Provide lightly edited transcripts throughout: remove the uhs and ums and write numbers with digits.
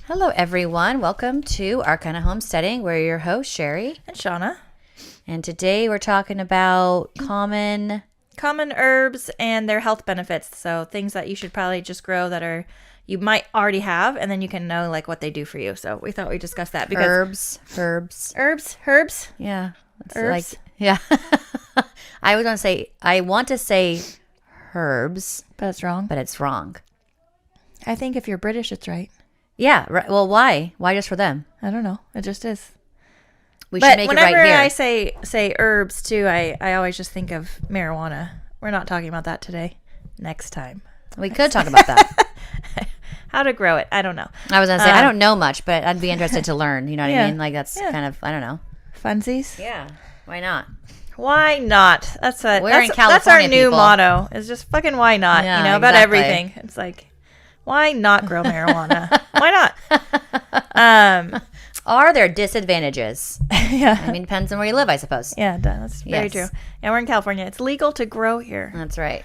Hello, everyone. Welcome to Arcana Homesteading. We're your hosts, Sherry. And Shauna. And today we're talking about common herbs and their health benefits. So things that you should probably just grow that you might already have, and then you can know like what they do for you. So we thought we'd discuss that because herbs. Yeah. Herbs. I want to say herbs, But it's wrong. but it's wrong. I think if you're British, it's right. Yeah. Right. Well, why? Why just for them? I don't know. It just is. We should make it right whenever here. I say herbs too, I always just think of marijuana. We're not talking about that today. Next time. We could talk about that. How to grow it. I don't know. I was going to say, I don't know much, but I'd be interested to learn. You know what Yeah. I mean? Like that's kind of, I don't know. Funsies. Yeah. Why not? Why not? That's what We're in that's our California, new people. motto. Is just fucking why not? Yeah, About exactly. everything. It's like, why not grow marijuana? Why not? Are there disadvantages? Yeah. I mean, depends on where you live, I suppose. Yeah, that's very Yes. true. And we're in California. It's legal to grow here. That's right.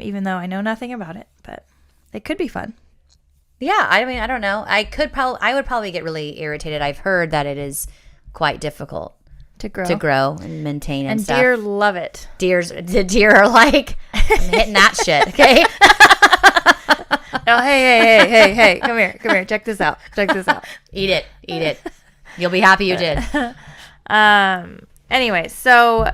Even though I know nothing about it, but it could be fun Yeah, I mean, I don't know. I would probably get really irritated. I've heard that it is quite difficult to grow. to grow and maintain and, And stuff. deer love it. The deer are like, I'm hitting that shit, okay? Oh, hey, come here. Check this out. Eat it. You'll be happy you did. Anyway, so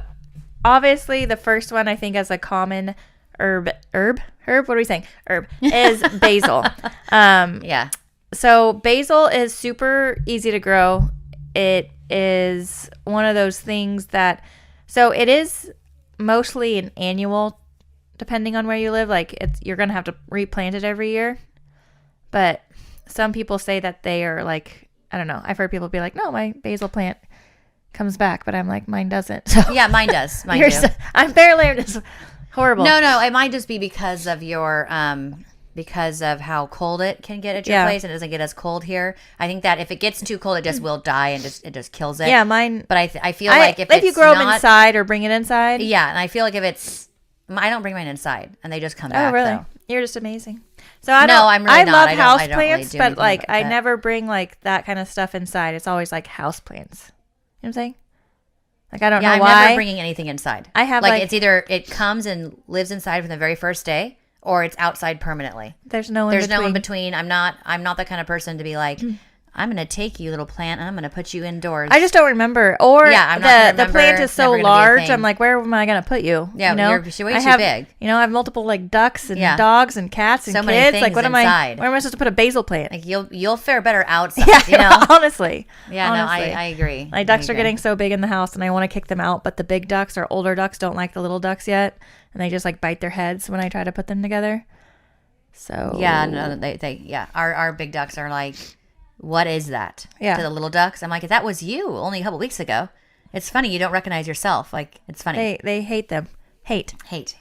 obviously the first one I think as a common herb, what are we saying? Herb is basil. Yeah. So basil is super easy to grow. It is one of those things so it is mostly an annual, depending on where you live. Like you're going to have to replant it every year. But some people say that they are like, I don't know. I've heard people be like, no, my basil plant comes back, but I'm like, mine doesn't. So Yeah, mine does. Mine do. I'm just horrible. No, it might just be because of your because of how cold it can get at your place, and it doesn't get as cold here. I think that if it gets too cold, it just will die and it just kills it. Yeah, mine. But I feel like if you grow them inside or bring it inside. yeah, and I feel like if it's, I don't bring mine inside, and they just come back. Oh, really? Though. You're just amazing. So I'm really I not. love I house don't really plants, do but anything like about I that. never bring like that kind of stuff inside. It's always like house plants. You know what I'm saying? Like I don't know I'm why. never bringing anything inside. I have like like it's either it comes and lives inside from the very first day, or it's outside permanently. There's no in between. I'm not the kind of person to be like, I'm going to take you, little plant, and I'm going to put you indoors. I just don't remember. Or Yeah, I'm not gonna the remember. plant is It's so never gonna be a large. thing. I'm like, where am I going to put you? Yeah, you know? you're way too big. You know, I have multiple like ducks and Yeah. dogs and cats and So many kids. things Like, what am I? inside. Where am I supposed to put a basil plant? like you'll fare better outside. Yeah, you know. honestly. Yeah, Honestly. no, I agree. My ducks I are agree. getting so big in the house, and I want to kick them out. But the big ducks or older ducks don't like the little ducks yet, and they just like bite their heads when I try to put them together. So Yeah, no, they our big ducks are like, what is that? Yeah. To the little ducks, I'm like, that was you only a couple weeks ago. It's funny you don't recognize yourself. Like it's funny. they hate them. Hate.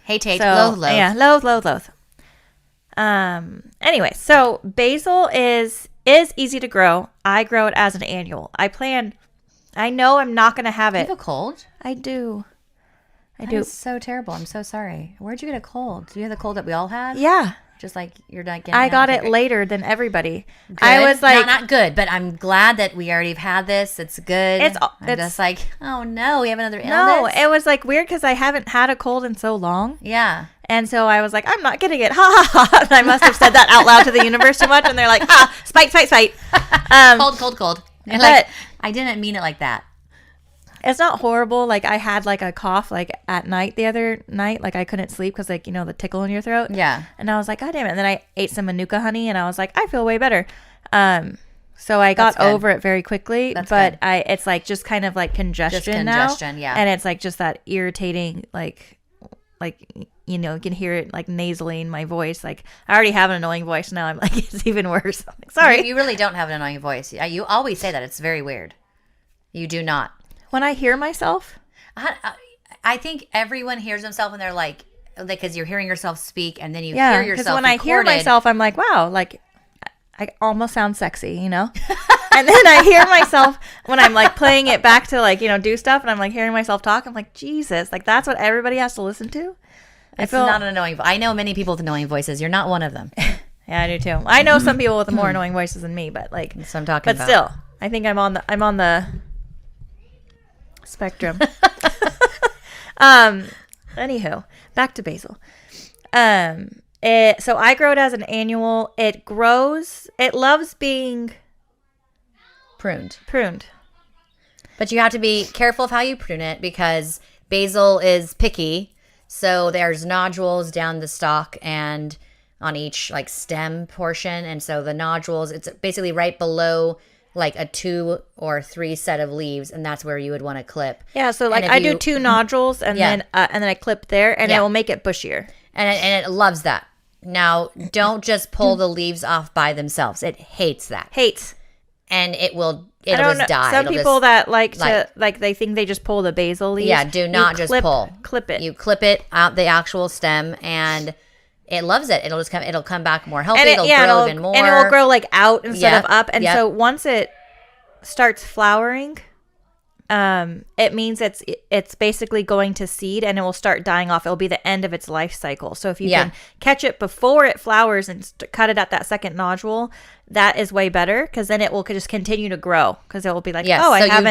Loathe. Yeah, loathe. Anyway, so basil is easy to grow. I grow it as an annual. I know I'm not going to have You it. have a cold? I do. That is so terrible. I'm so sorry. Where'd you get a cold? Do you have the cold that we all had? Yeah. Just like you're not getting. I got okay, it great. later than everybody. Good. I was like, not good, but I'm glad that we already have had this. It's good. It's I'm just like, oh no, we have another illness. no, it was like weird because I haven't had a cold in so long. Yeah. And so I was like, I'm not getting it. Ha ha ha. And I must have said that out loud to the universe too much. And they're like, spite. Cold. And But- like, I didn't mean it like that. It's not horrible. Like I had like a cough like at night the other night. Like I couldn't sleep because like, you know, the tickle in your throat. Yeah. And I was like, God damn it. And then I ate some Manuka honey and I was like, I feel way better. So I got That's good. over it very quickly. That's but good. it's like just kind of like congestion yeah. And it's like just that irritating like you know, you can hear it like nasally in my voice. Like I already have an annoying voice now. I'm like, it's even worse. I'm like, sorry. You really don't have an annoying voice. You always say that. It's very weird. You do not. When I hear myself, I think everyone hears themselves and they're like, because you're hearing yourself speak and then you yeah, hear because yourself when I hear recorded. myself, I'm like, wow, like I almost sound sexy, you know? And then I hear myself when I'm like playing it back to like, you know, do stuff and I'm like hearing myself talk. I'm like, Jesus, like that's what everybody has to listen to. It's not an annoying voice. I know many people with annoying voices. You're not one of them. Yeah, I do too. I know some people with more annoying voices than me, but like, That's what I'm talking but about. still, I think I'm on the spectrum. Anywho, back to basil. So I grow it as an annual. It grows. It loves being Pruned. But you have to be careful of how you prune it because basil is picky. So there's nodules down the stalk and on each like stem portion. And so the nodules, it's basically right below like a 2 or 3 set of leaves. And that's where you would want to clip. Yeah. So like I do 2 nodules and then I clip there and it will make it bushier. And it loves that. Now, don't just pull the leaves off by themselves. It hates that. And it'll just die. Some people that like to they think they just pull the basil leaves. Yeah, do not just pull. Clip it. You clip it out the actual stem, and it loves it. It'll come back more healthy. It'll grow even more, and it will grow like out instead of up. And so once it starts flowering, it means it's basically going to seed and it will start dying off. It'll be the end of its life cycle. So if you can catch it before it flowers and cut it at that second nodule, that is way better because then it will just continue to grow because it will be like, you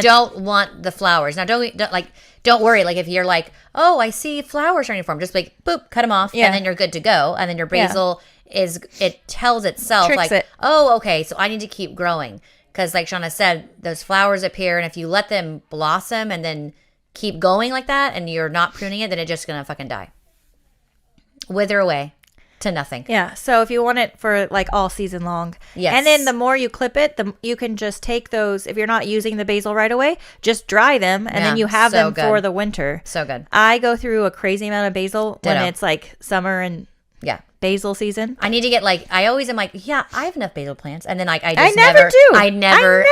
don't want the flowers. Now don't worry. Like if you're like, oh, I see flowers on your form, just like boop, cut them off and then you're good to go. And then your basil it tells itself Tricks it. oh, okay, so I need to keep growing. Because like Shauna said, those flowers appear, and if you let them blossom and then keep going like that, and you're not pruning it, then it's just going to fucking die. Wither away to nothing. Yeah, so if you want it for like all season long. Yes. And then the more you clip it, you can just take those, if you're not using the basil right away, just dry them, and then you have them for the winter. So good. I go through a crazy amount of basil when it's like summer and basil season. I need to get I always am like, I have enough basil plants, and then I never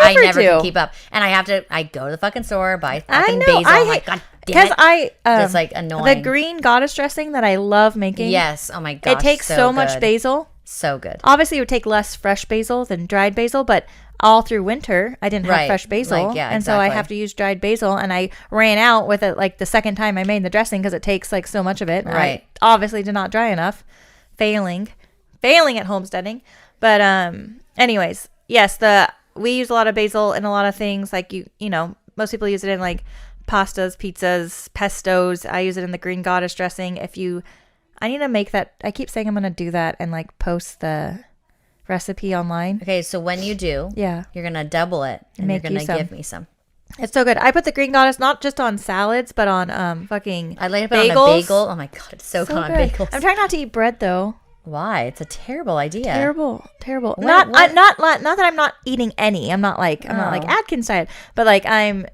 can keep up, and I go to the fucking store, buy fucking basil. I'm like, God damn it. It's like annoying. The green goddess dressing that I love making. Yes. Oh my gosh. It takes so much basil. So good. Obviously, it would take less fresh basil than dried basil, but all through winter, I didn't have fresh basil. And so I have to use dried basil, and I ran out with it like the second time I made the dressing because it takes like so much of it. Right. I obviously did not dry enough. Failing at homesteading. But anyways, yes, we use a lot of basil in a lot of things. Like you know, most people use it in like pastas, pizzas, pestos. I use it in the green goddess dressing. I need to make that. I keep saying I'm going to do that and like post the recipe online. Okay, so when you do, you're going to double it and you're going to give me some. It's so good. I put the green goddess not just on salads, but on fucking I laid it bagels. on a bagel. Oh my God, it's so good on bagels. I'm trying not to eat bread though. Why? It's a terrible idea. Terrible. Not that I'm not eating any. I'm not like Atkins diet, but like I'm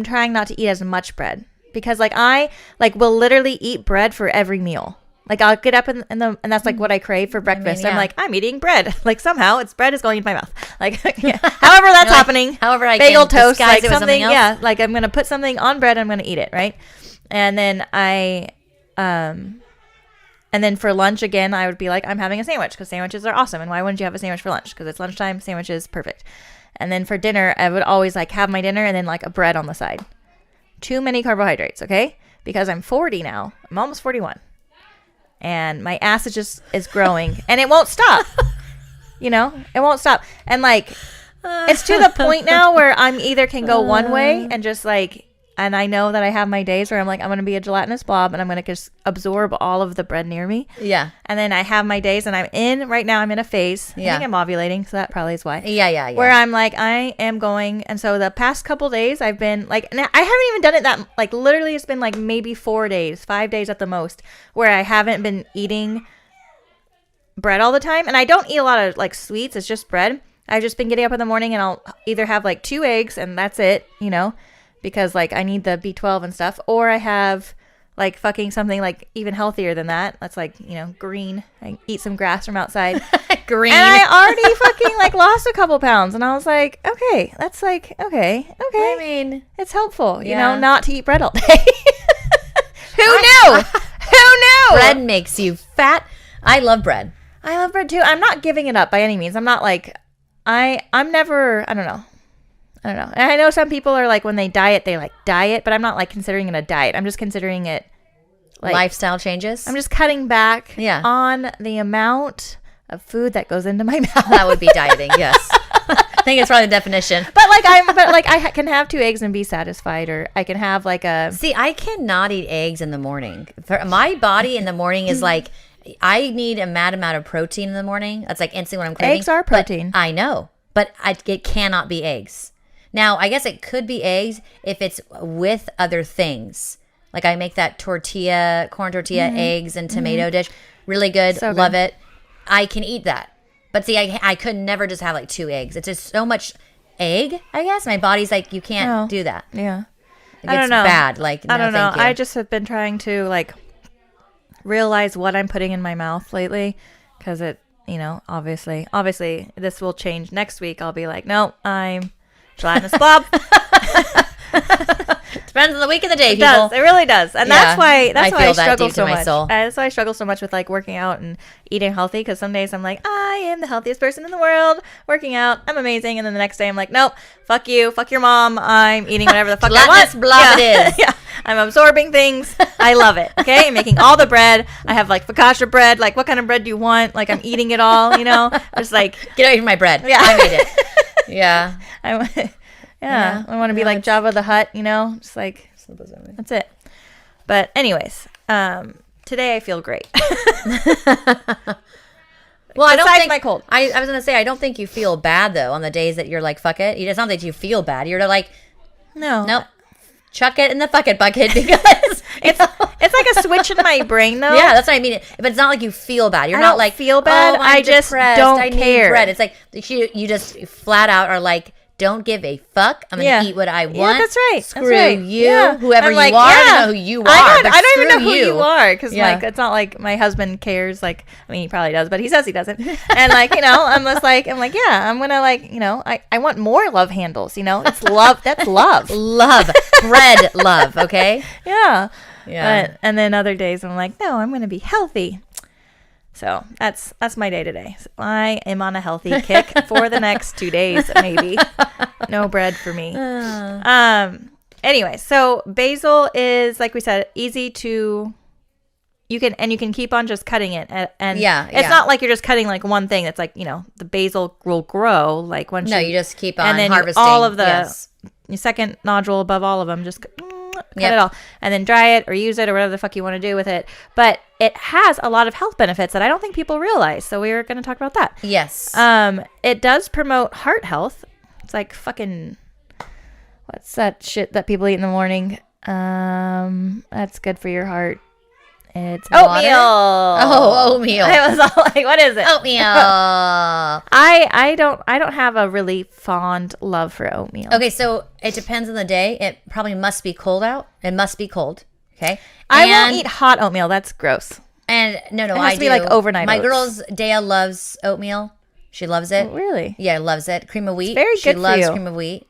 trying not to eat as much bread because like I will literally eat bread for every meal. Like I'll get up and that's like what I crave for breakfast. I'm like, I'm eating bread. Like somehow bread is going into my mouth. Like however that's happening. However I bagel can toast, like something else. Yeah, like I'm gonna put something on bread. I'm gonna eat it, right? And then and then for lunch again, I would be like, I'm having a sandwich because sandwiches are awesome. And why wouldn't you have a sandwich for lunch? Because it's lunchtime. Sandwiches, perfect. And then for dinner, I would always like have my dinner and then like a bread on the side. Too many carbohydrates, okay? Because I'm 40 now. I'm almost 41. And my ass is growing and it won't stop. You know, it won't stop. And like, it's to the point now where I'm either can go one way and just like, and I know that I have my days where I'm like, I'm going to be a gelatinous blob and I'm going to just absorb all of the bread near me. Yeah. And then I have my days and right now I'm in a phase. I think I'm ovulating. So that probably is why. Yeah. Where I'm like, I am going. And so the past couple days I've been like, and I haven't even done it that, like literally it's been like maybe 4 days, 5 days at the most where I haven't been eating bread all the time. And I don't eat a lot of like sweets. It's just bread. I've just been getting up in the morning and I'll either have like 2 eggs and that's it, you know, because like I need the B12 and stuff, or I have like fucking something like even healthier than that. That's like, you know, green. I eat some grass from outside. Green. And I already fucking like lost a couple pounds and I was like, okay, that's like, okay. I mean, it's helpful, you know, not to eat bread all day. Who knew? Who knew? Bread makes you fat. I love bread. I love bread too. I'm not giving it up by any means. I'm not like, I'm never, I don't know. And I know some people are like, when they diet, they like diet, but I'm not like considering it a diet. I'm just considering it like lifestyle changes. I'm just cutting back on the amount of food that goes into my mouth. That would be dieting. Yes. I think it's probably the definition. But I can have 2 eggs and be satisfied, or I can have like a. See, I cannot eat eggs in the morning. For my body in the morning is like, I need a mad amount of protein in the morning. That's like instantly what I'm craving. Eggs are protein. I know, but it cannot be eggs. Now, I guess it could be eggs if it's with other things. Like I make that corn tortilla, eggs and tomato dish. Really good. So Love good. it. I can eat that. But see, I could never just have like 2 eggs. It's just so much egg, I guess. My body's like, you can't do that. Yeah. It I gets don't know. bad. Like, no, I don't know. thank you. I just have been trying to like realize what I'm putting in my mouth lately, because it, obviously this will change next week. I'll be like, no, I'm gelatinous blob. Depends on the week of the day, It people. does. It really does. And Yeah. that's why I I feel that struggle deep to so my much. soul. That's why I struggle so much with like working out and eating healthy, because some days I'm like, I am the healthiest person in the world, working out, I'm amazing, and then the next day I'm like, nope, fuck you, fuck your mom, I'm eating whatever the fuck I want. Gelatinous blob it is. Yeah. I'm absorbing things. I love it. Okay. I'm making all the bread. I have like focaccia bread. Like, what kind of bread do you want? Like, I'm eating it all, just like, Get away from my bread. Yeah. I made it. Yeah. yeah. I want to be like Jabba the Hutt, just like, that's it. But anyways, today I feel great. Well, I don't Besides think my cold. I was gonna say I don't think you feel bad though on the days that you're like fuck it. It's not that you feel bad. You're like No. nope, chuck it in the fuck it bucket because It's like a switch in my brain though. yeah, that's what I mean. But it's not like you feel bad. You're I not don't like feel bad. Oh, I'm I just depressed. don't I need care. bread. It's like you just flat out are like, don't give a fuck. I'm gonna eat what I want. Yeah, that's right. Screw that's right. you, Yeah. whoever I'm you like, are. I yeah. don't know who you are. I but don't even know screw who you are, because Yeah. like it's not like my husband cares. Like, I mean, he probably does, but he says he doesn't. And like, I'm like, yeah, I'm gonna like, I want more love handles. It's love. That's love. Love bread, love. Okay. Yeah. Yeah. And then other days I'm like, no, I'm gonna be healthy. So that's my day today. So I am on a healthy kick for the next 2 days, maybe. No bread for me. Anyway, so basil is, like we said, easy to. You can keep on just cutting it, and it's not like you're just cutting like one thing. It's like the basil will grow like once. No, you just keep on and then harvesting all of the yes. your second nodule above all of them. Just cut Yep. it all, and then dry it or use it or whatever the fuck you want to do with it. But it has a lot of health benefits that I don't think people realize. So we were going to talk about that. Yes. It does promote heart health. It's like fucking, what's that shit that people eat in the morning? That's good for your heart. It's Water? oatmeal. Oh, oatmeal. I was all like, what is it? Oatmeal. I don't have a really fond love for oatmeal. Okay, so it depends on the day. It probably must be cold out. It must be cold. Okay. I won't eat hot oatmeal. That's gross. And no, It has I to be do. like overnight My oats. girl's Dea loves oatmeal. She loves it. Really? Yeah, loves it. Cream of wheat. very She good for loves you. cream of wheat.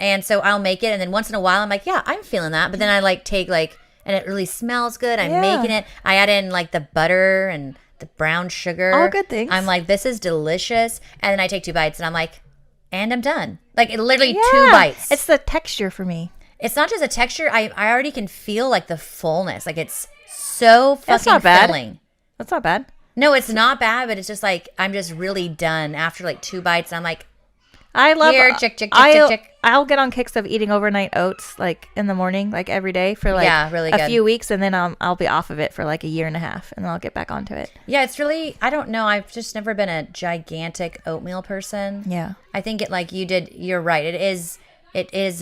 And so I'll make it, and then once in a while I'm like, yeah, I'm feeling that. But then I like take and it really smells good. I'm Yeah. making it. I add in like the butter and the brown sugar. All good things. I'm like, this is delicious. And then I take 2 bites, and I'm like, and I'm done. Like literally 2 Yeah. bites. It's the texture for me. It's not just a texture. I already can feel like the fullness. Like it's so fucking That's not bad. filling. That's not bad. No, it's not bad, but it's just like I'm just really done after like 2 bites. And I'm like, I love Here, chick. I'll get on kicks of eating overnight oats like in the morning, like every day for like Yeah, really a good. few weeks, and then I'll be off of it for like a year and a half, and then I'll get back onto it. yeah, it's really. I don't know. I've just never been a gigantic oatmeal person. Yeah. I think it like you did. You're right. It is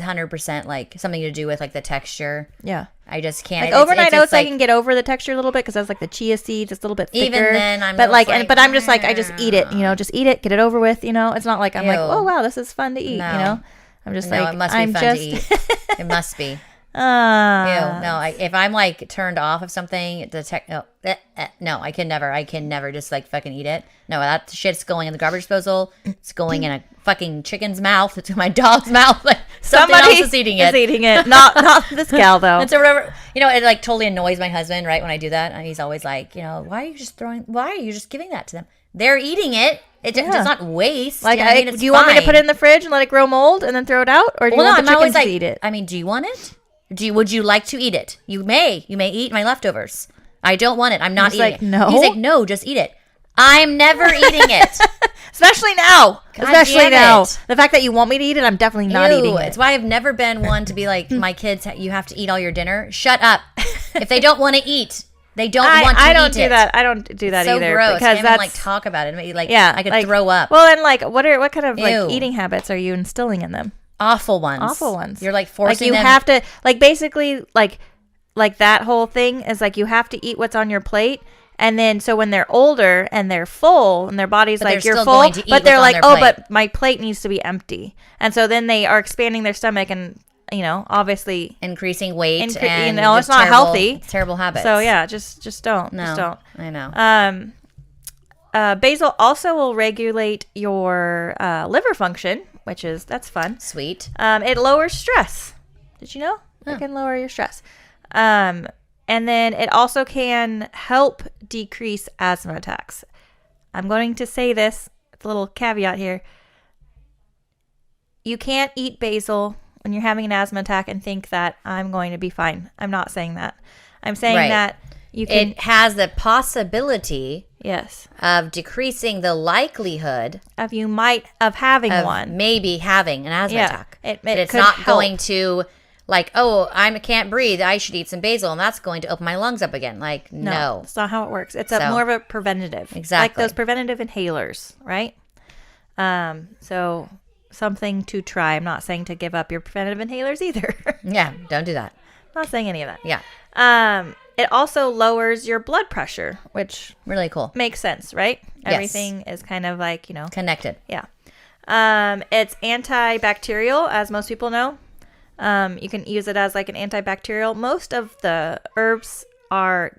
100% like something to do with like the texture. Yeah. I just can't. Like It's- overnight it's oats, I like- can get over the texture a little bit because that's like the chia seeds. It's a little bit thicker. Even then, I'm but just like, like, but I'm just like, I just eat it. Just eat it, get it over with. It's not like I'm like, Ew. oh wow, this is fun to eat. No. I'm just No, like, it must be I'm fun just. to eat. It must be. Ew, uh, no. If I'm like turned off of something, no, I can never just like fucking eat it. No, that shit's going in the garbage disposal. It's going in a fucking chicken's mouth. It's in my dog's mouth. Like somebody else is eating it. Not this gal though. And so whatever, it like totally annoys my husband, right? When I do that, and he's always like, why are you just giving that to them? They're eating it. It Yeah. does not waste. Like, You know what I mean? It's do you want me to put it fine. in the fridge and let it grow mold and then throw it out, or do you Well, no, want the I'm always chickens like, to eat it? I mean, do you want it? Would you like to eat it? You may eat my leftovers. I don't want it. I'm not He's eating like, it. no. He's like, no, just eat it. I'm never eating it. Especially now. God Especially damn now. it. The fact that you want me to eat it, I'm definitely not Ew, eating it's it. why I've never been one to be like, my kids, you have to eat all your dinner. Shut up. If they don't want to eat, they don't want to eat I don't do it. that. I don't do that So either. gross. Because Can't that's even, like, talk about it. Like, yeah. I could like, throw up. Well, and like, what kind of Ew. like eating habits are you instilling in them? Awful ones. Awful ones. You're like Like forcing you them. have to like basically like that whole thing is like you have to eat what's on your plate. And then, so when they're older and they're full and their body's But like, they're you're still full, going to eat but they're what's on like, their oh, plate. but my plate needs to be empty. And so then they are expanding their stomach and, you know, obviously, increasing weight you and know, it's just not terrible- healthy. it's terrible habits. So yeah, just don't. No, Just don't. I know. Basil also will regulate your liver function, that's fun. Sweet. It lowers stress. Did you know? It can lower your stress. And then it also can help decrease asthma attacks. I'm going to say this, it's a little caveat here. You can't eat basil when you're having an asthma attack and think that I'm going to be fine. I'm not saying that. I'm saying Right. that you can. It has the possibility Yes. of decreasing the likelihood Of you might of having of one. maybe having an asthma Yeah, attack. it But it's could not help. going to, like, oh, I can't breathe. I should eat some basil, and that's going to open my lungs up again. Like, no. That's not how it works. It's So- more of a preventative. Like Exactly. those preventative inhalers, right? So something to try. I'm not saying to give up your preventative inhalers either. Yeah, don't do that. Not saying any of that. Yeah, It also lowers your blood pressure, which really cool. makes sense, right? Yes. Everything is kind of like, Connected. yeah. It's antibacterial, as most people know. You can use it as like an antibacterial. Most of the herbs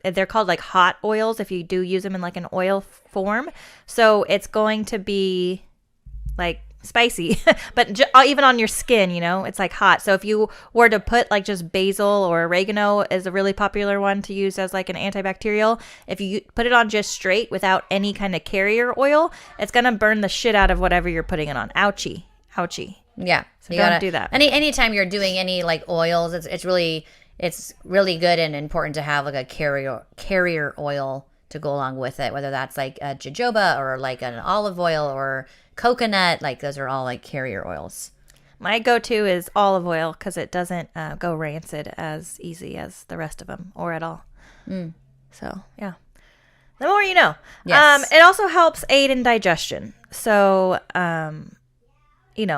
they're called like hot oils if you do use them in like an oil form. So it's going to be like spicy, but even on your skin, it's like hot. So if you were to put like just basil or oregano is a really popular one to use as like an antibacterial. If you put it on just straight without any kind of carrier oil, it's going to burn the shit out of whatever you're putting it on. Ouchie. Ouchie. Yeah, so don't do that. Anytime you're doing any like oils, it's really good and important to have like a carrier oil to go along with it. Whether that's like a jojoba or like an olive oil or coconut, like those are all like carrier oils. My go-to is olive oil because it doesn't go rancid as easy as the rest of them or at all. So yeah, the more you know. Yes. It also helps aid in digestion. So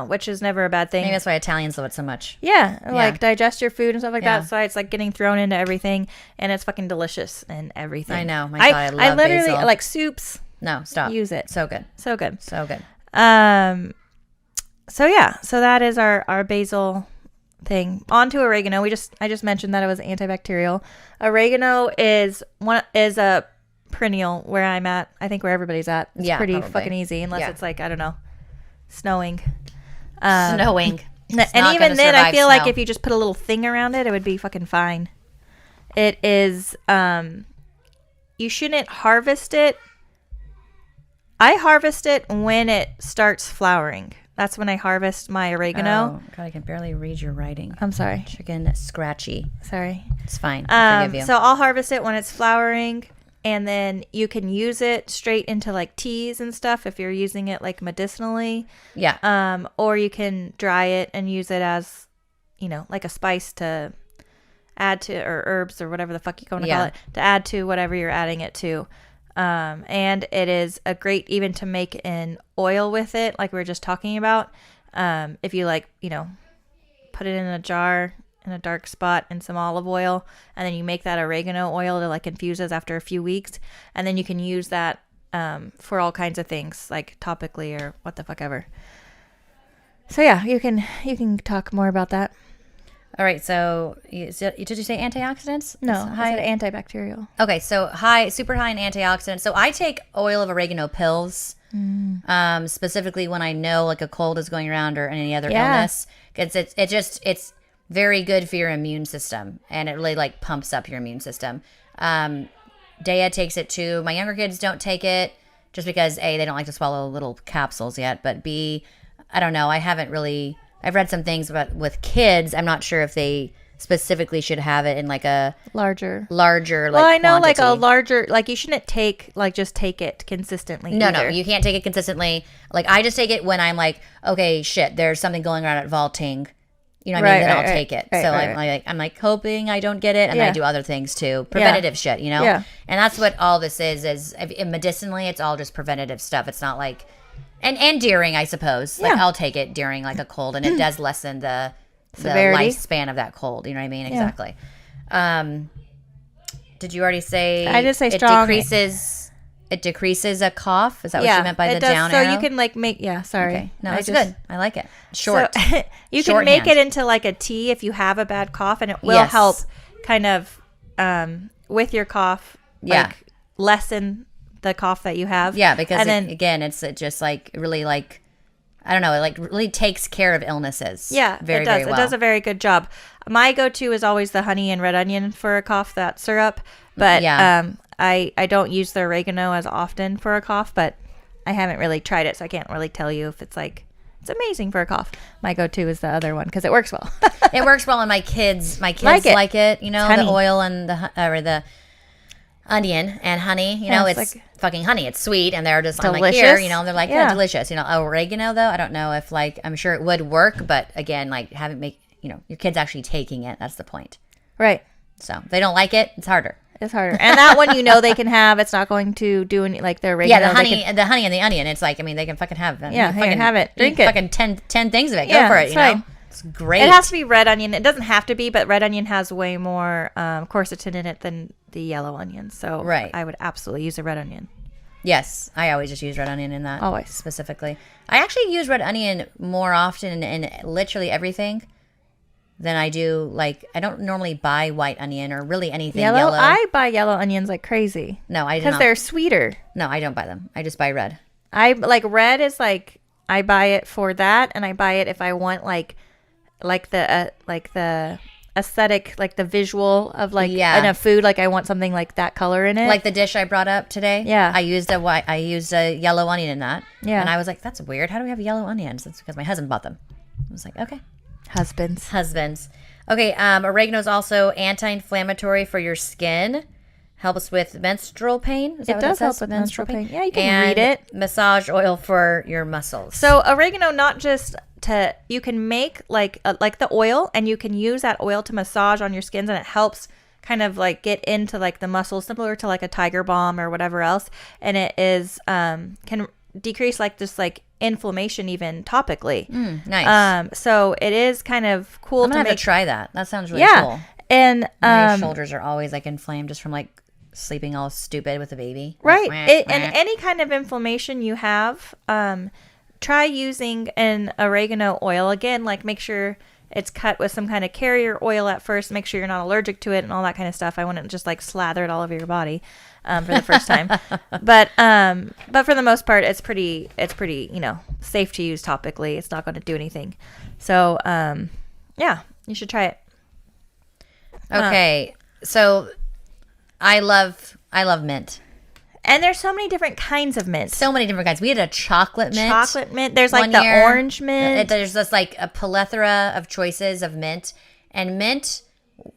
which is never a bad thing. Maybe that's why Italians love it so much. Yeah, like digest your food and stuff like Yeah. that. So it's like getting thrown into everything, and it's fucking delicious and everything. I know. My God, I love literally basil. like soups. No, stop. Use it. So good. So good. So good. So yeah, so that is our basil thing. On to oregano. I just mentioned that it was antibacterial. Oregano is a perennial where I'm at. I think where everybody's at. It's Yeah, pretty probably. fucking easy unless Yeah. it's like, I don't know, snowing. Snowing. It's And not even gonna then, I survive feel like snow. if you just put a little thing around it, it would be fucking fine. It is, you shouldn't harvest it. I harvest it when it starts flowering. That's when I harvest my oregano. Oh, God, I can barely read your writing. I'm sorry. Chicken scratchy. Sorry. It's fine. I forgive you. So I'll harvest it when it's flowering, and then you can use it straight into like teas and stuff if you're using it like medicinally. Yeah. Or you can dry it and use it as, like a spice to add to, or herbs or whatever the fuck you want to call it, to add to whatever you're adding it to. And it is a great even to make an oil with it, like we were just talking about. If you put it in a jar in a dark spot in some olive oil, and then you make that oregano oil to like infuses after a few weeks, and then you can use that for all kinds of things, like topically or what the fuck ever. So yeah, you can talk more about that. All right. So did you say antioxidants? No, It's I said antibacterial. Okay, so super high in antioxidants. So I take oil of oregano pills, specifically when I know like a cold is going around or any other illness. It's very good for your immune system, and it really like pumps up your immune system. Dea takes it too. My younger kids don't take it just because A, they don't like to swallow little capsules yet, but B, I don't know. I've read some things about with kids. I'm not sure if they specifically should have it in like a larger. larger Well, like I know like a quantity. larger, like you shouldn't take, like just take it consistently. No, either. you can't take it consistently. Like I just take it when I'm like, okay, shit, there's something going on at vaulting. You know what I mean? Right, Then right, I'll right. take it. Right, So right, I'm like hoping I don't get it, and then I Yeah. do other things too, preventative shit, you know. Yeah. And that's what all this is medicinally, it's all just preventative stuff. It's not like, and during, I suppose, like Yeah. I'll take it during like a cold, and it does lessen the Severity. lifespan of that cold. You know what I mean? Exactly. Did you already say? I just say it strong. decreases. It decreases a cough. Is that what Yeah, you meant by it the does. down so arrow? you can like make. Yeah, sorry. Okay. No, I it's just- good. I like it. Short. So, you can Shorthand. make it into like a tea if you have a bad cough, and it will Yes. help kind of with your cough. Yeah. Like, lessen the cough that you have. Yeah, because and then again, it's just like really like, I don't know, it like really takes care of illnesses. yeah, very it does. very well. It does a very good job. My go-to is always the honey and red onion for a cough, that syrup. But Yeah. I don't use the oregano as often for a cough, but I haven't really tried it, so I can't really tell you if it's like it's amazing for a cough. My go-to is the other one because it works well. It works well, and my kids like Like it. You know, It's the honey. oil and the onion and honey. You Yeah, know, it's it's like- fucking honey. It's sweet, and they're just I'm like here. Delicious. You know, they're like Yeah. delicious. You know, oregano though, I don't know if like I'm sure it would work, but again, like having your kids actually taking it. That's the point. Right. So if they don't like it, it's harder. It's harder. And that one, they can have. It's not going to do any, like the Yeah, oregano. the they honey, can- the honey and the onion. It's like, I mean, they can fucking have. Yeah, here, fucking have it. eat Drink it. Fucking 10 things of it. Go Yeah, for it. that's You know, right. it's great. It has to be red onion. It doesn't have to be, but red onion has way more quercetin in it than the yellow onion. So Right. I would absolutely use a red onion. Yes, I always just use red onion in that. Always. Specifically, I actually use red onion more often in literally everything than I do. Like, I don't normally buy white onion or really anything yellow. I buy yellow onions like crazy No, I do because not. they're sweeter. No, I don't buy them. I just buy red. I like red is like I buy it for that, and I buy it if I want like the aesthetic, like the visual of like Yeah. in a food. Like I want something like that color in it. Like the dish I brought up today. Yeah. I used a yellow onion in that. Yeah. And I was like, that's weird. How do we have yellow onions? It's because my husband bought them. I was like, okay. husbands. Husbands. Okay, oregano is also anti-inflammatory for your skin. Helps with menstrual pain. Is that It what does says? help with menstrual pain. Yeah, you can And read it. Massage oil for your muscles. So oregano, not just to, you can make like the oil, and you can use that oil to massage on your skins, and it helps kind of like get into like the muscles, similar to like a Tiger Balm or whatever else. And it is can decrease like just like inflammation even topically. nice. So it is kind of cool I'm to gonna have make. to try that. That sounds really Yeah, cool. and My shoulders are always like inflamed just from like sleeping all stupid with a baby. right, Like, and any kind of inflammation you have, try using an oregano oil. Again, like make sure it's cut with some kind of carrier oil at first. Make sure you're not allergic to it and all that kind of stuff. I wouldn't just like slather it all over your body for the first time. But for the most part, it's pretty safe to use topically. It's not going to do anything. So yeah, you should try it. Okay, so I love mint. And there's so many different kinds of mints. So many different kinds. We had a chocolate mint. Chocolate mint. There's like one the year. orange mint. There's just like a plethora of choices of mint, and mint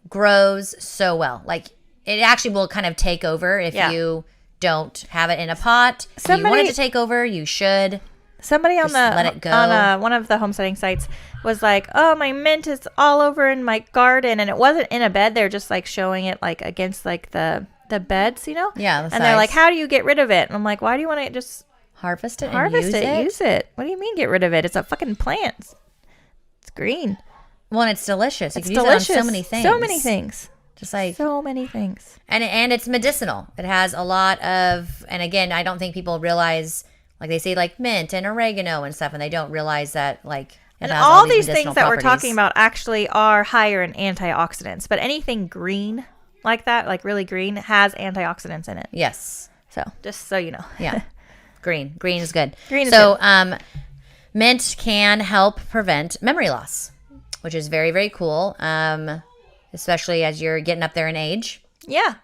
grows so well. Like it actually will kind of take over if Yeah. you don't have it in a pot. If you want Somebody- it to take over, you should. Somebody on Just let it go. on one of the homesteading sites was like, "Oh, my mint is all over in my garden," and it wasn't in a bed. They're just like showing it like against like the beds, you know? Yeah, the and they're like, sides. "How do you get rid of it?" And I'm like, "Why do you want to just Harvest it and harvest use it? it. Use it? What do you mean get rid of it? It's a fucking plant. It's green. Well, and it's delicious. You It's can use delicious. it on so many things. So many things. Just like So many things. and it's medicinal. It has a lot of, and again, I don't think people realize, like they say like mint and oregano and stuff, and they don't realize that like it And has all these medicinal things that we're properties. talking about actually are higher in antioxidants, but anything green like that, like really green, has antioxidants in it. Yes. So just so you know. Yeah. Green is good. Green is so, mint can help prevent memory loss, which is very, very cool. Especially as you're getting up there in age. Yeah.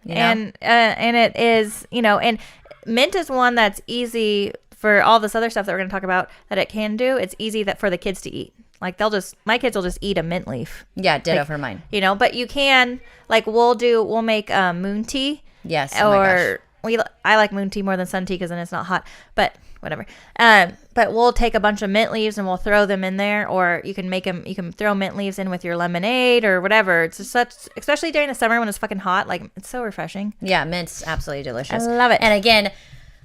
You know? And it is, and mint is one that's easy for all this other stuff that we're going to talk about that it can do. It's easy that for the kids to eat. Like my kids will just eat a mint leaf, Yeah, ditto for mine. you know. But you can, like, we'll make moon tea. Yes. Oh my gosh. I like moon tea more than sun tea because then it's not hot. But whatever. But we'll take a bunch of mint leaves and we'll throw them in there, or you can make them. You can throw mint leaves in with your lemonade or whatever. It's just especially during the summer when it's fucking hot. Like, it's so refreshing. Yeah, mint's absolutely delicious. I love it. And again,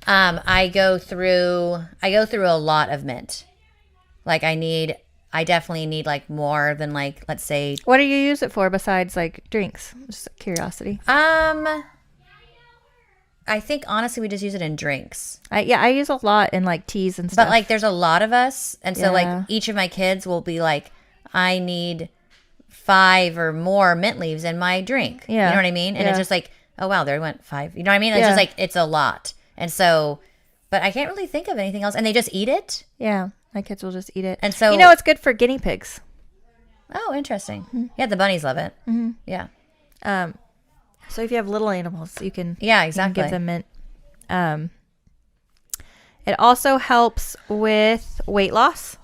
I go through a lot of mint. Like I definitely need like more than like, let's say, What do you use it for besides like drinks? Just curiosity. I think honestly we just use it in drinks. I use a lot in like teas and stuff. But like there's a lot of us, and so Yeah. like each of my kids will be like, I need 5 or more mint leaves in my drink. Yeah. You know what I mean? And Yeah. it's just like, oh wow, there went 5. You know what I mean? It's Yeah. just like it's a lot. And so, but I can't really think of anything else. And they just eat it. yeah, my kids will just eat it. And so- you know, it's good for guinea pigs. Oh, interesting. Yeah, the bunnies love it. Mm-hmm. Yeah. So if you have little animals, you can Yeah, you can exactly. give them mint. It also helps with weight loss.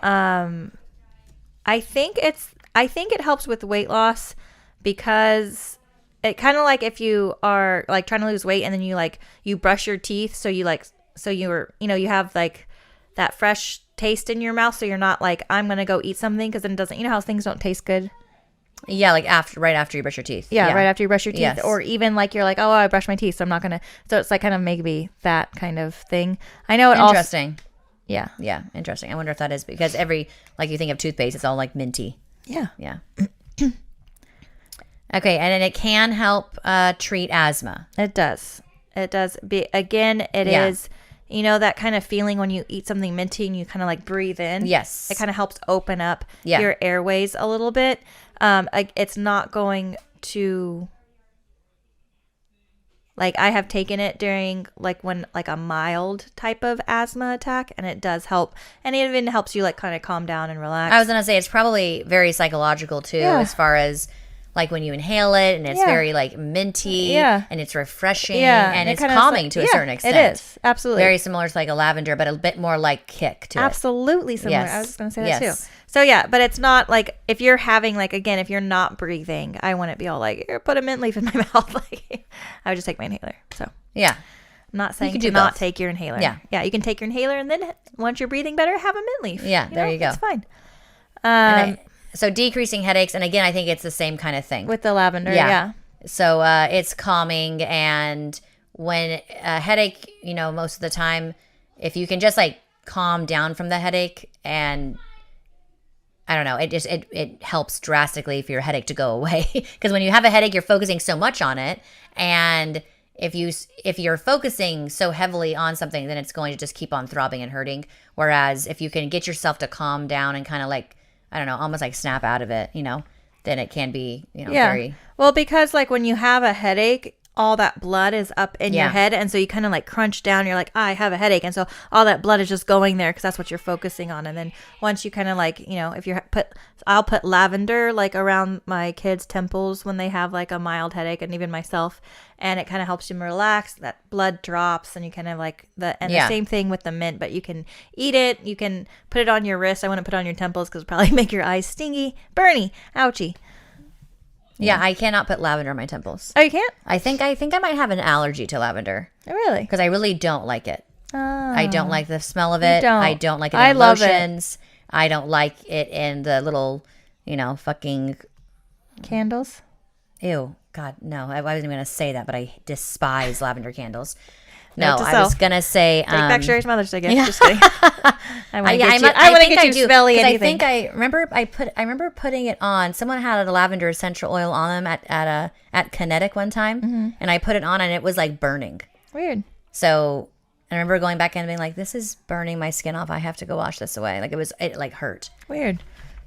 I think it helps with weight loss because it kind of like if you are like trying to lose weight and then you brush your teeth, so you have like that fresh taste in your mouth, so you're not like, I'm gonna go eat something, because then it doesn't, you know how things don't taste good. Yeah, like right after you brush your teeth. Yeah, right after you brush your teeth. Yes. Or even like you're like, oh, I brushed my teeth, so I'm not going to. So it's like kind of maybe that kind of thing. I know it also. Interesting. Yeah. Yeah, interesting. I wonder if that is because like you think of toothpaste, it's all like minty. Yeah. Yeah. Okay, and then it can help treat asthma. It does. It does. Again, it Yeah. is, you know, that kind of feeling when you eat something minty and you kind of like breathe in. Yes. It kind of helps open up Yeah. your airways a little bit. It's not going to. Like, I have taken it during like when like a mild type of asthma attack, and it does help, and it even helps you like kind of calm down and relax. I was gonna say it's probably very psychological too, Yeah. as far as like when you inhale it and it's Yeah. very like minty, Yeah. and it's refreshing, Yeah, and it it's kinda calming like- to a yeah, certain extent. It is absolutely Very similar to like a lavender, but a bit more like kick to it. absolutely similar. Yes. I was just gonna say that Yes. too. So yeah, but it's not like if you're having like, again, if you're not breathing, I wouldn't be all like, here, put a mint leaf in my mouth. Like, I would just take my inhaler. So Yeah. I'm not saying can to do not both. take your inhaler. Yeah. Yeah, you can take your inhaler, and then once you're breathing better, have a mint leaf. Yeah, there you go. It's fine. So decreasing headaches, and again, I think it's the same kind of thing. With the lavender, Yeah. yeah. So it's calming, and when a headache, you know, most of the time, if you can just like calm down from the headache, and I don't know, it helps drastically for your headache to go away. Because when you have a headache, you're focusing so much on it, and if you're focusing so heavily on something, then it's going to just keep on throbbing and hurting. Whereas if you can get yourself to calm down and kind of like, I don't know, almost like snap out of it, you know, then it can be, you know, very. Well, because like when you have a headache, all that blood is up in your Yeah. head, and so you kind of like crunch down. You're like, I have a headache, and so all that blood is just going there because that's what you're focusing on. And then once you kind of like, you know, if you're I'll put lavender like around my kids' temples when they have like a mild headache, and even myself, and it kind of helps them relax. That blood drops, and you kind of like the Yeah. same thing with the mint. But you can eat it. You can put it on your wrist. I wouldn't put it on your temples because it'll probably make your eyes stingy, burny, ouchy. Yeah, I cannot put lavender on my temples. Oh, you can't? I think I might have an allergy to lavender Oh, really? because I really don't like it. Oh. I don't like the smell of it. don't. I don't like it I in love it. lotions. I don't like it in the little, you know, fucking Candles? ew. God, no. I wasn't even gonna say that, but I despise lavender candles. No, Note to I was self. gonna say Take back Sherry's Mother's Day gift. yeah. Just kidding. I want to get you, I want to get you smelly 'cause anything. I remember putting it on. Someone had a lavender essential oil on them at Kinetic one time, Mm-hmm. and I put it on and it was like burning. Weird. So I remember going back in and being like, "This is burning my skin off. I have to go wash this away." Like it like hurt. Weird.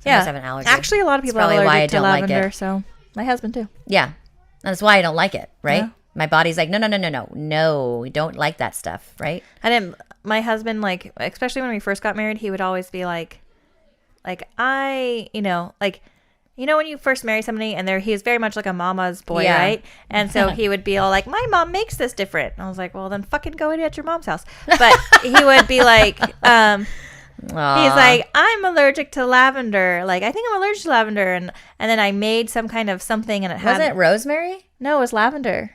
I must have an allergy. Actually, a lot of That's people are probably why I allergic to don't like lavender. it. So my husband too. Yeah, that's why I don't like it. Right? Yeah. My body's like, no, we don't like that stuff. Right? I didn't. My husband, like, especially when we first got married, he would always be like when you first marry somebody and he's very much like a mama's boy, Yeah. right? And so he would be all like, my mom makes this different. And I was like, well, then fucking go eat at your mom's house. But he would be like, Aw. He's like, I'm allergic to lavender. Like, I think I'm allergic to lavender. And then I made some kind of something and it had. Wasn't it rosemary? No, it was lavender.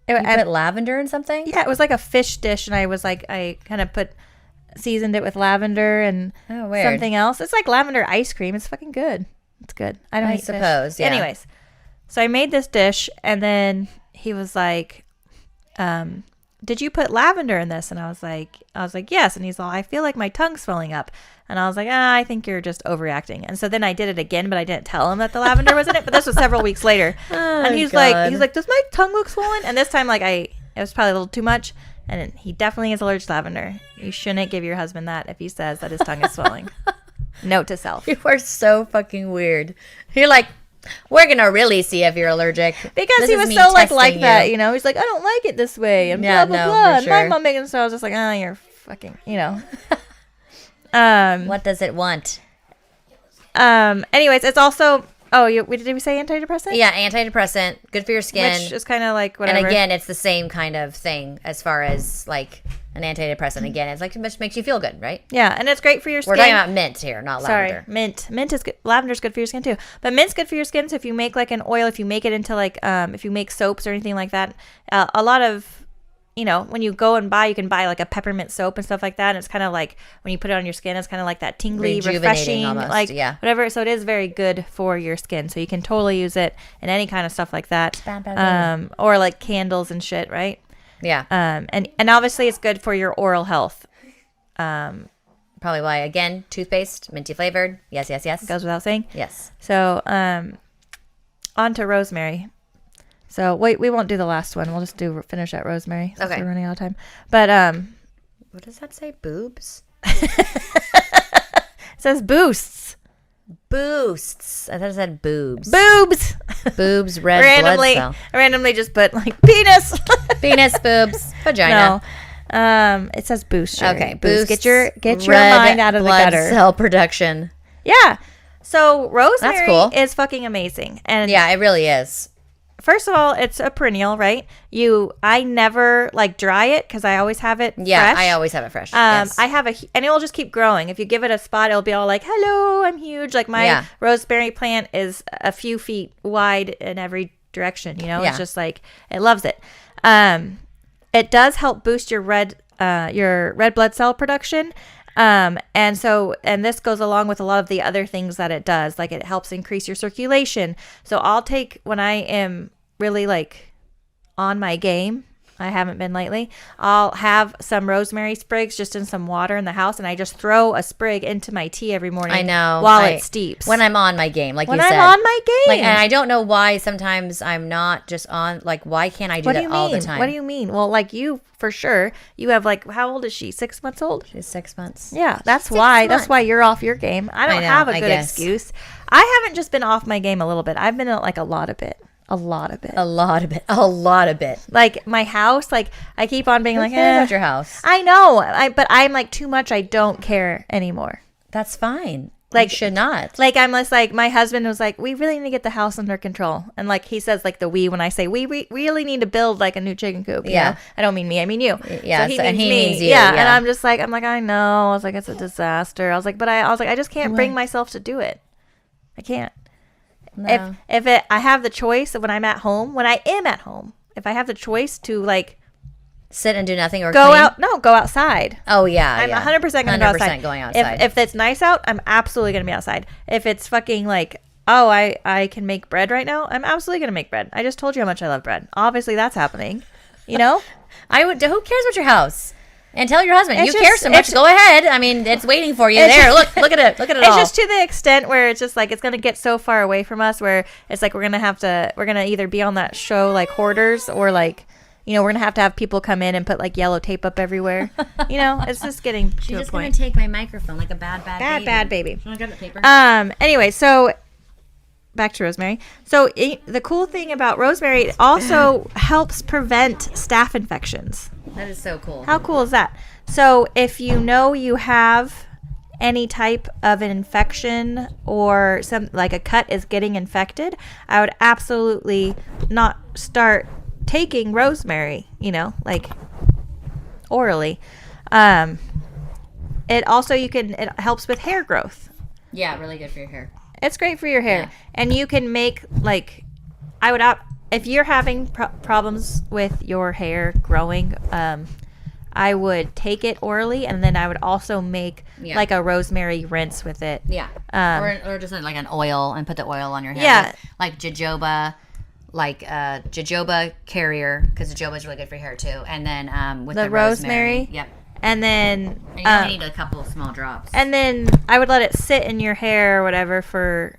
You put lavender in something? Yeah, it was like a fish dish. And I was like, I kind of seasoned it with lavender and weird. something else. It's like lavender ice cream. It's fucking good. It's good. I don't I eat fish. suppose, yeah. Anyways, so I made this dish and then he was like, did you put lavender in this? And I was like, yes. And he's all, I feel like my tongue's swelling up. And I was like, I think you're just overreacting. And so then I did it again, but I didn't tell him that the lavender was in it. But this was several weeks later. And he's like, does my tongue look swollen? And this time, like, it was probably a little too much. And he definitely is allergic to lavender. You shouldn't give your husband that if he says that his tongue is swelling. Note to self. You are so fucking weird. You're like, we're going to really see if you're allergic. Because This he is was me so testing that, you. you know. He's like, I don't like it this way. And Yeah, blah, blah, no, blah. for And my sure. mom making it, so I was just like, you're fucking, you know. What does it want? Anyways, it's also, did we say antidepressant? Yeah, antidepressant, good for your skin. Which is kind of like whatever. And again, it's the same kind of thing as far as like an antidepressant. Again, it's like it makes you feel good, right? Yeah, and it's great for your skin. We're talking about mint here, not Sorry, lavender. mint. Mint is good. Lavender's good for your skin too. But mint's good for your skin. So if you make like an oil, if you make it into like, if you make soaps or anything like that, a lot of, you know, when you go and you can buy like a peppermint soap and stuff like that. And it's kind of like when you put it on your skin, it's kind of like that tingly, Rejuvenating refreshing, almost, like yeah. whatever. So it is very good for your skin. So you can totally use it in any kind of stuff like that. Or like candles and shit, right? Yeah. And obviously it's good for your oral health. Probably why, again, toothpaste, minty flavored. Yes, yes, yes. Goes without saying. Yes. So, on to rosemary. So wait, we won't do the last one. We'll just finish at rosemary. Since Okay. We're running out of time. But What does that say? Boobs? it says boosts. Boosts. I thought it said boobs. Boobs. Boobs, red blood cell. Randomly just put like penis. Penis, boobs, vagina. No. It says boost. Sherry. Okay, boost. boosts Get your red mind out of the blood gutter. cell production. Yeah. So rosemary cool. is fucking amazing. And Yeah, it really is. first of all, it's a perennial, right? I never like dry it because I always have it Yeah, fresh. I always have it fresh. Yes. I have and it will just keep growing. If you give it a spot, it'll be all like, hello, I'm huge. Like my rosemary plant is a few feet wide in every direction, you know? Yeah. It's just like, it loves it. It does help boost your red blood cell production. And this goes along with a lot of the other things that it does. Like it helps increase your circulation. So when I am really like on my game, I haven't been lately, I'll have some rosemary sprigs just in some water in the house. And I just throw a sprig into my tea every morning. I know. While it steeps. When I'm on my game, like When you said. I'm on my game. Like, and I don't know why sometimes I'm not just on, like, why can't I do that all the time? What do you mean? Well, like you, for sure, you have like, how old is she? 6 months old? She's 6 months. Yeah, that's 6 why. months. That's why you're off your game. I don't know, have a I good guess. excuse. I haven't just been off my game a little bit. I've been like a lot of it. A lot of it. A lot of it. A lot of it. Like my house, like I keep on being Who like, cares about your house? I know, but I'm like too much. I don't care anymore. That's fine. Like, you should not. Like I'm just like, my husband was like, we really need to get the house under control. And like he says like the we when I say we really need to build like a new chicken coop. You Yeah. know? I don't mean me, I mean you. Yeah, and he means you, Yeah. yeah. And I'm just like, I know. I was like, it's a disaster. I was like, I just can't bring myself to do it. I can't. No. I have the choice when I am at home, if I have the choice to like Sit and do nothing or go clean? go outside. Oh, yeah. I'm yeah. 100% going to go 100% outside. going outside. If it's nice out, I'm absolutely going to be outside. If it's fucking like, oh, I can make bread right now, I'm absolutely going to make bread. I just told you how much I love bread. Obviously, that's happening. You know? Who cares about your house? And tell your husband, It's you care just- so much. it's- Go ahead. I mean, it's waiting for you It's there. just- Look at it. Look at it It's all. just to the extent where it's just like it's gonna get so far away from us where it's like we're gonna either be on that show like Hoarders or like, you know, we're gonna have people come in and put like yellow tape up everywhere. You know, it's just getting She's to a just going point. to take my microphone like a bad baby. Baby. Want to grab the paper? Anyway, so back to rosemary. So the cool thing about rosemary, it also helps prevent staph infections. That is so cool. How cool is that? So if you know you have any type of an infection or some like a cut is getting infected, I would absolutely not start taking rosemary, you know, like orally. it also it helps with hair growth. Yeah, really good for your hair. It's great for your hair. Yeah. And you can make, like, if you're having problems with your hair growing, I would take it orally, and then I would also make like a rosemary rinse with it. Yeah. Or just like an oil and put the oil on your hair. Yeah. Like jojoba, jojoba carrier, because jojoba is really good for your hair too. And then with the rosemary. Yep. And then And you only need a couple small drops. and then I would let it sit in your hair or whatever for,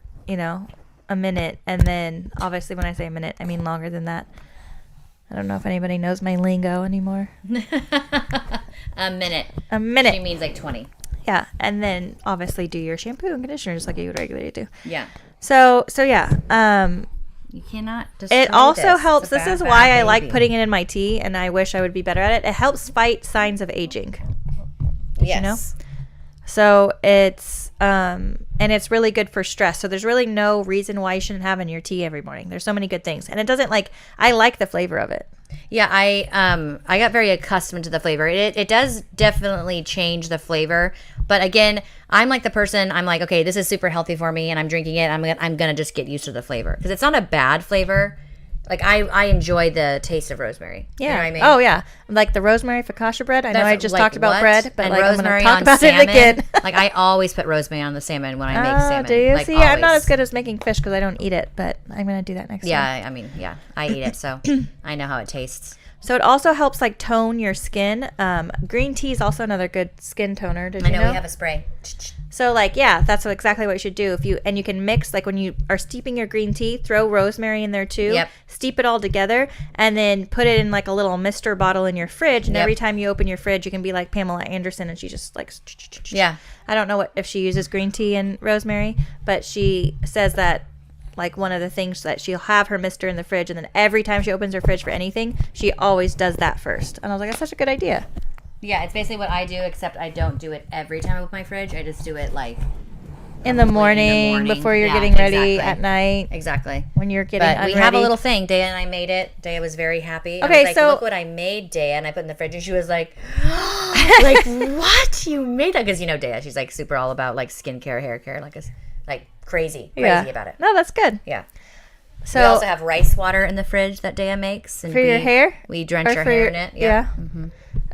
a minute. And then obviously when I say a minute, I mean longer than that. I don't know if anybody knows my lingo anymore. A minute. A minute. She means like 20. Yeah. And then obviously do your shampoo and conditioner just like you would regularly do. Yeah. So yeah. You cannot destroy It also this. helps. It's a This bad, is bad why I like baby. putting it in my tea, and I wish I would be better at it. It helps fight signs of aging. Yes. So it's and it's really good for stress. So there's really no reason why you shouldn't have it in your tea every morning. There's so many good things, and it doesn't I like the flavor of it. Yeah, I got very accustomed to the flavor. It does definitely change the flavor, but again, I'm like the person. I'm like, okay, this is super healthy for me, and I'm drinking it. I'm gonna just get used to the flavor because it's not a bad flavor. Like I enjoy the taste of rosemary. Yeah. You know what I mean? Oh yeah, like the rosemary focaccia bread. I know I just talked about what? bread, but and like I'm rosemary gonna talk on about salmon. it again. Like I always put rosemary on the salmon when I make salmon. Do you? Like, See, I'm not always. as good as making fish because I don't eat it, but I'm gonna do that next time. Yeah, I mean, yeah, I eat it, so I know how it tastes. So it also helps like tone your skin. Green tea is also another good skin toner. Did I you know know? we have a spray. So like, yeah, that's exactly what you should do. You can mix, like when you are steeping your green tea, throw rosemary in there too. Yep. Steep it all together and then put it in like a little mister bottle in your fridge. And Yep. every time you open your fridge, you can be like Pamela Anderson and she just like, Yeah. I don't know if she uses green tea and rosemary, but she says that like one of the things that she'll have her mister in the fridge, and then every time she opens her fridge for anything, she always does that first. And I was like, that's such a good idea. Yeah, it's basically what I do, except I don't do it every time I open my fridge. I just do it like In the morning before you're getting ready exactly. at night. Exactly. When you're getting But we unready. have a little thing. Dea and I made it. Dea was very happy. Okay, I was like, so- look what I made, Dea. And I put it in the fridge, and she was like, like, what? You made that? Because, Dea, she's like super all about like skincare, hair care, like crazy about it. No, that's good. Yeah. So We also have rice water in the fridge that Dea makes. And for your hair? We drench Or our for hair your- in it. yeah. Mm-hmm.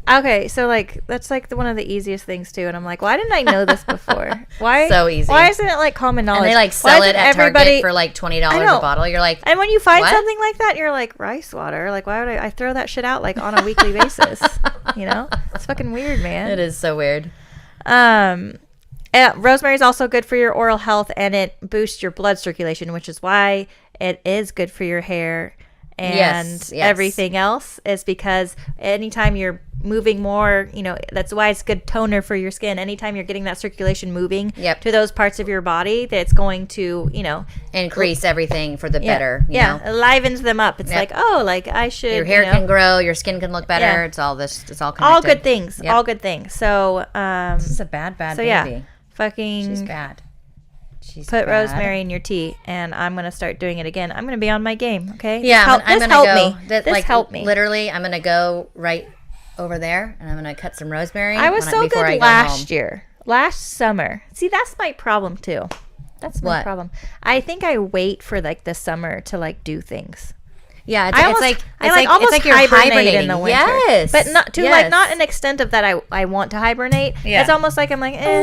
Okay, so like that's like one of the easiest things too, and I'm like, why didn't I know this before? Why? So easy. Why isn't it like common knowledge? And they like Why sell it isn't at Target for like $20 I know. a bottle. You're like, And when you find What? something like that, you're like rice water. Like, why would I throw that shit out like on a weekly basis? It's fucking weird, man. it is so weird. Rosemary is also good for your oral health, and it boosts your blood circulation, which is why it is good for your hair and Yes. everything else. Is because anytime you're moving more, that's why it's good toner for your skin. Anytime you're getting that circulation moving Yep. to those parts of your body, that's going to, Increase everything for the better. You know? it livens them up. It's Yep. like, oh, like I should. Your hair can grow, your skin can look better. Yeah. It's all connected. all good things. Yep. All good things. So, This is a bad so baby. yeah, fucking She's bad. She's put bad. rosemary in your tea, and I'm gonna start doing it again. I'm gonna be on my game. Okay. Yeah, this gonna helped go. me. That, This like, helped me. Literally, I'm gonna go right over there, and I'm gonna cut some rosemary. I was so before I good go home. last year, last summer. See, that's my problem too. That's my What? problem. I think I wait for like the summer to like do things. Yeah, I almost, it's I like almost it's like you're hibernate hibernating in the winter. Yes, but not to yes. not an extent of that. I want to hibernate. Yeah. It's almost like I'm like, I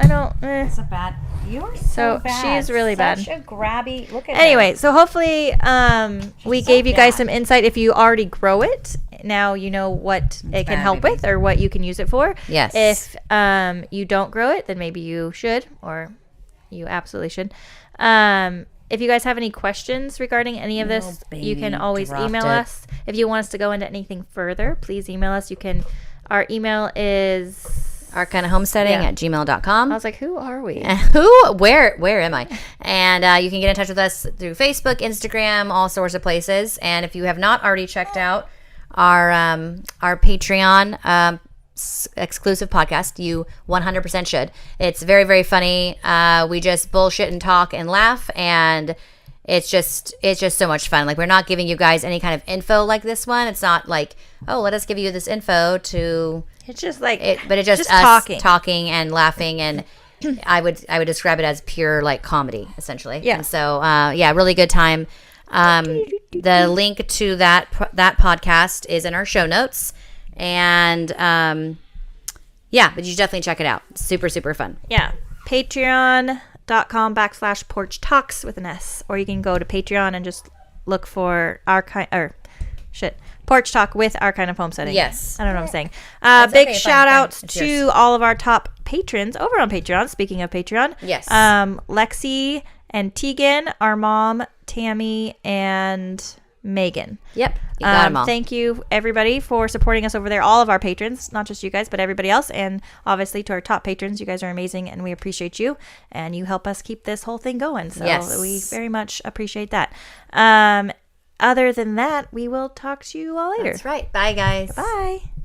don't. It's a bad. You're So she's really bad. Such a grabby. Look at Anyway, so hopefully we so gave you guys bad. some insight. If you already grow it, now you know what it can bad, help baby. with or what you can use it for. Yes. If you don't grow it, then maybe you should, or you absolutely should. If you guys have any questions regarding any of this, you can baby, always dropped email it. us. If you want us to go into anything further, please email us. You can. Our email is. arcanahomesteading Yeah. at gmail.com. I was like, who are we? Where am I? And you can get in touch with us through Facebook, Instagram, all sorts of places. And if you have not already checked out our Patreon exclusive podcast, you 100% should. It's very, very funny. We just bullshit and talk and laugh, and it's just so much fun. Like, we're not giving you guys any kind of info like this one. It's not like, oh, let us give you this info to It's just like But it's just us talking and laughing, and I would describe it as pure like comedy, essentially. Yeah. And so really good time. The link to that podcast is in our show notes, and but you definitely check it out. Super, super fun. Yeah. Patreon.com/Porch Talks with an S, or you can go to Patreon and just look for Porch Talk with Our Kind of Homesteading. Yes. I don't know what I'm saying. Okay, big shout out to yours. all of our top patrons over on Patreon. Speaking of Patreon. Yes. Lexi and Tegan, our mom, Tammy, and Megan. Yep. You got them all. Thank you, everybody, for supporting us over there. All of our patrons, not just you guys, but everybody else. And obviously to our top patrons, you guys are amazing and we appreciate you. And you help us keep this whole thing going. So we very much appreciate that. Other than that, we will talk to you all later. That's right. Bye, guys. Bye.